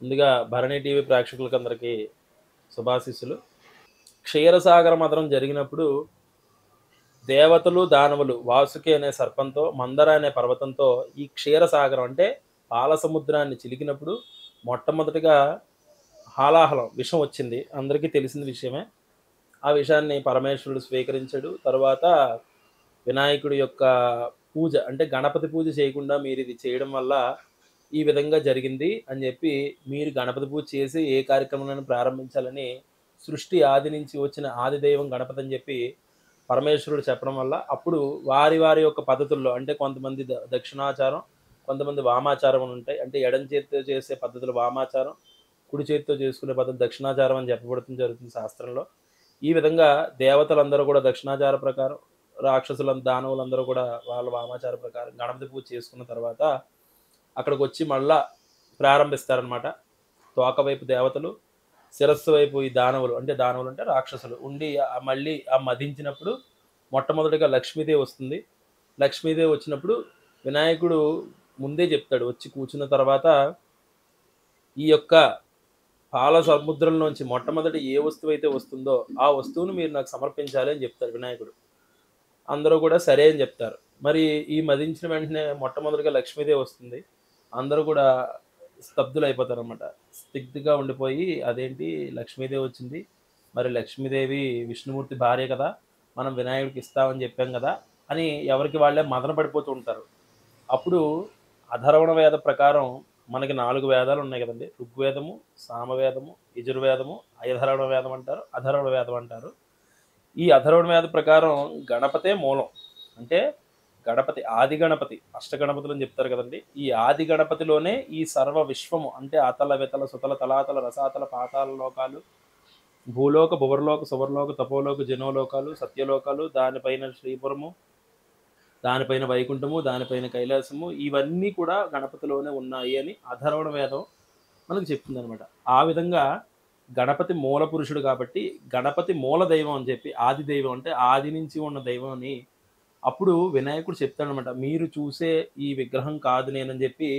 ముందుగా భరణి టీవీ ప్రేక్షకులకందరికీ శుభాశీస్సులు. క్షీరసాగర మథనం జరిగినప్పుడు దేవతలు, దానవులు వాసుకి అనే సర్పంతో, మందర అనే పర్వతంతో ఈ క్షీరసాగరం అంటే పాల సముద్రాన్ని చిలికినప్పుడు మొట్టమొదటిగా హాలాహలం విషం వచ్చింది. అందరికీ తెలిసిన విషయమే. ఆ విషాన్ని పరమేశ్వరుడు స్వీకరించాడు. తరువాత వినాయకుడి యొక్క పూజ అంటే గణపతి పూజ చేయకుండా మీరిది చేయడం వల్ల ఈ విధంగా జరిగింది అని జెప్పి, మీరు గణపతి పూజ చేసి ఏ కార్యక్రమాలను ప్రారంభించాలని సృష్టి ఆది నుంచి వచ్చిన ఆది దైవం గణపతి అని జెప్పి పరమేశ్వరుడు చెప్పడం వల్ల అప్పుడు వారి వారి యొక్క పద్ధతుల్లో అంటే కొంతమంది దక్షిణాచారం, కొంతమంది వామాచారం అని ఉంటాయి. అంటే ఎడమ చేత్తో చేసే పద్ధతులు వామాచారం, కుడి చేత్తో చేసుకునే పద్ధతి దక్షిణాచారం అని చెప్పబడటం జరుగుతుంది శాస్త్రంలో. ఈ విధంగా దేవతలందరూ కూడా దక్షిణాచార ప్రకారం, దానవులందరూ కూడా వాళ్ళ వామాచార ప్రకారం గణపతి పూజ చేసుకున్న తర్వాత అక్కడికొచ్చి మళ్ళా ప్రారంభిస్తారనమాట. తోక వైపు దేవతలు, శిరస్సు వైపు ఈ దానవులు అంటే దానవులు అంటే రాక్షసులు ఉండి మళ్ళీ మదించినప్పుడు మొట్టమొదటిగా లక్ష్మీదేవి వస్తుంది. లక్ష్మీదేవి వచ్చినప్పుడు వినాయకుడు ముందే చెప్తాడు. వచ్చి కూర్చున్న తర్వాత ఈ యొక్క పాల సముద్రంలోంచి మొట్టమొదటి ఏ వస్తువైతే వస్తుందో ఆ వస్తువును మీరు నాకు సమర్పించాలి అని చెప్తాడు వినాయకుడు. అందరూ కూడా సరే అని చెప్తారు. మరి ఈ మదించిన వెంటనే మొట్టమొదటిగా లక్ష్మీదేవి వస్తుంది. అందరూ కూడా స్తబ్దులైపోతారనమాట. స్థిగ్ధగా ఉండిపోయి అదేంటి లక్ష్మీదేవి వచ్చింది. మరి లక్ష్మీదేవి విష్ణుమూర్తి భార్య కదా! మనం వినాయకుడికి ఇస్తామని చెప్పాం కదా! అని ఎవరికి వాళ్ళే మదన పడిపోతూ ఉంటారు. అప్పుడు అధర్వణ వేద ప్రకారం మనకి 4 వేదాలు ఉన్నాయి కదండీ! ఋగ్వేదము, సామవేదము, యజుర్వేదము, ఐధర్వణ వేదం అంటారు. అధర్వణ వేదం అంటారు. ఈ అధర్వణ వేద ప్రకారం గణపతే మూలం. అంటే గణపతి ఆది గణపతి అష్టగణపతులు అని చెప్తారు కదండి. ఈ ఆది గణపతిలోనే ఈ సర్వ విశ్వము అంటే అతల వితల సుతల తలాతల రసాతల పాతాల లోకాలు, భూలోక భువర్లోక సువర్లోక తపోలోక జనోలోకాలు సత్యలోకాలు, దానిపైన శ్రీపురము, దానిపైన వైకుంఠము, దానిపైన కైలాసము, ఇవన్నీ కూడా గణపతిలోనే ఉన్నాయి అని అధర్వణ వేదం మనకు చెప్తుందనమాట. ఆ విధంగా గణపతి మూల పురుషుడు కాబట్టి గణపతి మూల దైవం అని చెప్పి ఆది దైవం అంటే ఆది నుంచి ఉన్న దైవం అని అప్పుడు వినాయకుడు చెప్తాడనమాట. మీరు చూసే ఈ విగ్రహం కాదు నేనని చెప్పి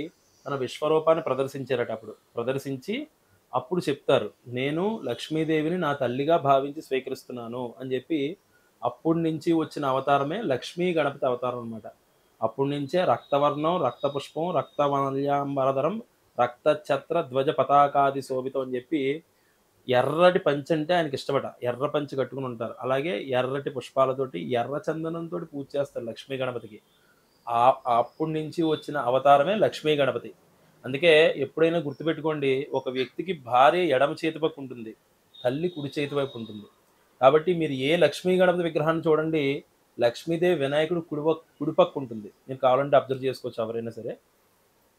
తన విశ్వరూపాన్ని ప్రదర్శించారట అప్పుడు. ప్రదర్శించి అప్పుడు చెప్తారు. నేను లక్ష్మీదేవిని నా తల్లిగా భావించి స్వీకరిస్తున్నాను అని చెప్పి అప్పటి నుంచి వచ్చిన అవతారమే లక్ష్మీ గణపతి అవతారం అనమాట. అప్పటి నుంచే రక్తవర్ణం, రక్తపుష్పం, రక్తమాల్యాంబరధరం, రక్తఛత్ర ధ్వజ పతాకాది శోభితం అని చెప్పి ఎర్రటి పంచె అంటే ఆయనకిష్టమట. ఎర్ర పంచె కట్టుకొని ఉంటారు. అలాగే ఎర్రటి పుష్పాలతోటి, ఎర్ర చందనంతోటి పూజ చేస్తారు లక్ష్మీ గణపతికి. అప్పటి నుంచి వచ్చిన అవతారమే లక్ష్మీ గణపతి. అందుకే ఎప్పుడైనా గుర్తుపెట్టుకోండి, ఒక వ్యక్తికి భార్య ఎడమ చేతి పక్క ఉంటుంది. తల్లి కుడి చేతి వైపు ఉంటుంది. కాబట్టి మీరు ఏ లక్ష్మీ గణపతి విగ్రహాన్ని చూడండి, లక్ష్మీదేవి వినాయకుడు కుడి పక్క ఉంటుంది. మీరు కావాలంటే అబ్జర్వ్ చేసుకోవచ్చు ఎవరైనా సరే.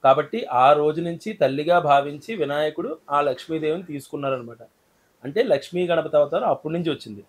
కాబట్టి ఆ రోజు నుంచి తల్లిగా భావించి వినాయకుడు ఆ లక్ష్మీదేవిని తీసుకున్నారనమాట. అంటే లక్ష్మీ గణపతి అవతారం అప్పటి నుంచి వచ్చింది.